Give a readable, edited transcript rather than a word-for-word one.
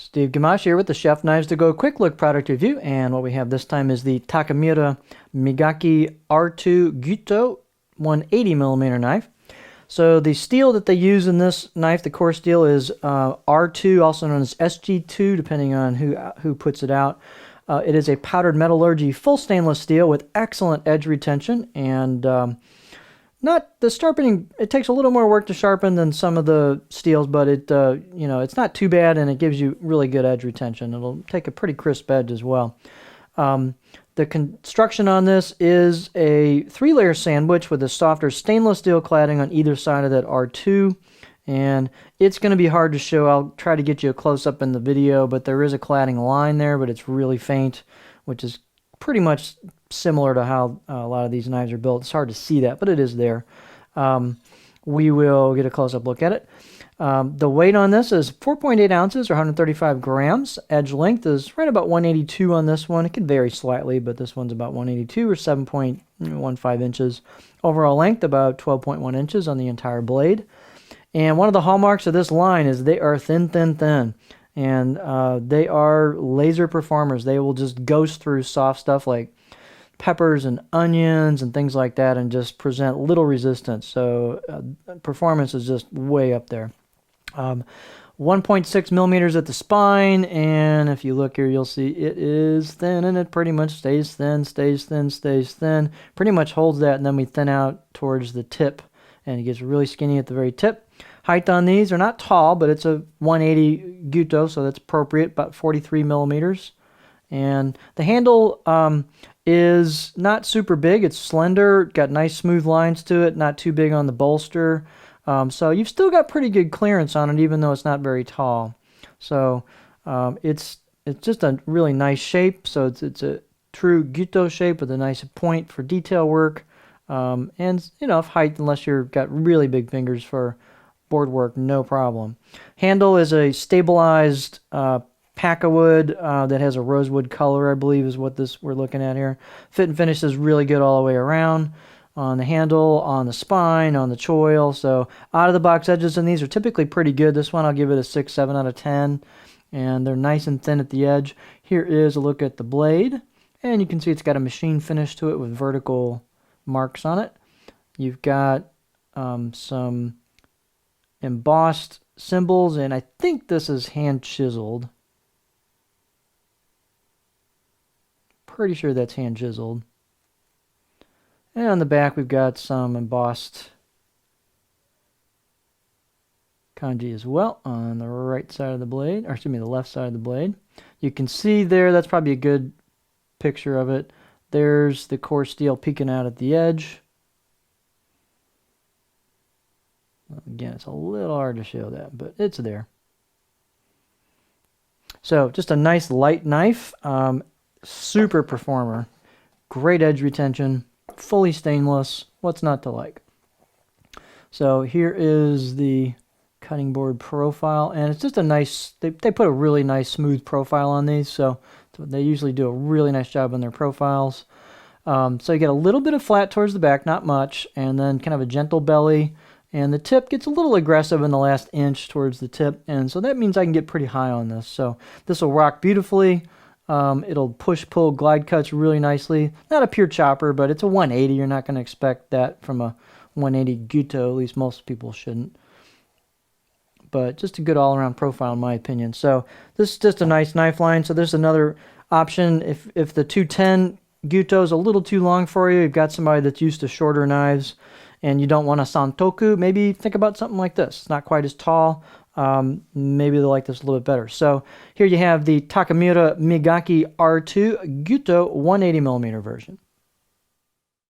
Steve Gamache here with the Chef Knives to Go quick look product review, and what we have this time is the Takamura Migaki R2 Gyuto 180mm knife. So the steel that they use in this knife, the core steel, is R2, also known as SG2, depending on who puts it out. It is a powdered metallurgy full stainless steel with excellent edge retention, and not the sharpening. It takes a little more work to sharpen than some of the steels, but it it's not too bad, and it gives you really good edge retention. It'll take a pretty crisp edge as well. The construction on this is a 3-layer sandwich with a softer stainless steel cladding on either side of that R2, and it's going to be hard to show. I'll try to get you a close-up in the video, but there is a cladding line there, but it's really faint, which is pretty much similar to how a lot of these knives are built. It's hard to see that, but it is there. We will get a close-up look at it. The weight on this is 4.8 ounces or 135 grams. Edge length is right about 182 on this one. It can vary slightly, but this one's about 182 or 7.15 inches. Overall length about 12.1 inches on the entire blade. And one of the hallmarks of this line is they are thin, thin, thin. And they are laser performers. They will just ghost through soft stuff like peppers and onions and things like that and just present little resistance. So performance is just way up there. 1.6 millimeters at the spine, and if you look here, you'll see it is thin, and it pretty much stays thin, stays thin, stays thin. Pretty much holds that, and then we thin out towards the tip, and it gets really skinny at the very tip. Height on these are not tall, but it's a 180 Gyuto, so that's appropriate, about 43 millimeters. And the handle is not super big. It's slender, got nice smooth lines to it, not too big on the bolster. So you've still got pretty good clearance on it, even though it's not very tall. So it's just a really nice shape. So it's a true Gyuto shape with a nice point for detail work. And enough height, unless you've got really big fingers for board work, no problem. Handle is a stabilized Packawood that has a rosewood color, I believe, is what we're looking at here. Fit and finish is really good all the way around. On the handle, on the spine, on the choil. So out of the box edges, and these are typically pretty good. This one I'll give it a 6, 7 out of 10. And they're nice and thin at the edge. Here is a look at the blade. And you can see it's got a machine finish to it with vertical marks on it. You've got some embossed symbols, and I think this is hand chiseled. Pretty sure that's hand chiseled. And on the back, we've got some embossed kanji as well on the right side of the blade, or excuse me, the left side of the blade. You can see there, that's probably a good picture of it. There's the core steel peeking out at the edge. Again, it's a little hard to show that, but it's there. So just a nice light knife, super performer, great edge retention, fully stainless. What's not to like? So here is the cutting board profile, and it's just a nice, they put a really nice smooth profile on these, so they usually do a really nice job on their profiles. So you get a little bit of flat towards the back, not much, and then kind of a gentle belly, and the tip gets a little aggressive in the last inch towards the tip, and so that means I can get pretty high on this. So this will rock beautifully. It'll push, pull, glide cuts really nicely. Not a pure chopper, but it's a 180. You're not going to expect that from a 180 Gyuto. At least most people shouldn't. But just a good all-around profile, in my opinion. So this is just a nice knife line. So there's another option. If the 210 Gyuto is a little too long for you, you've got somebody that's used to shorter knives, and you don't want a santoku, maybe think about something like this. It's not quite as tall. Maybe they'll like this a little bit better. So here you have the Takamura Migaki R2 Gyuto 180mm version.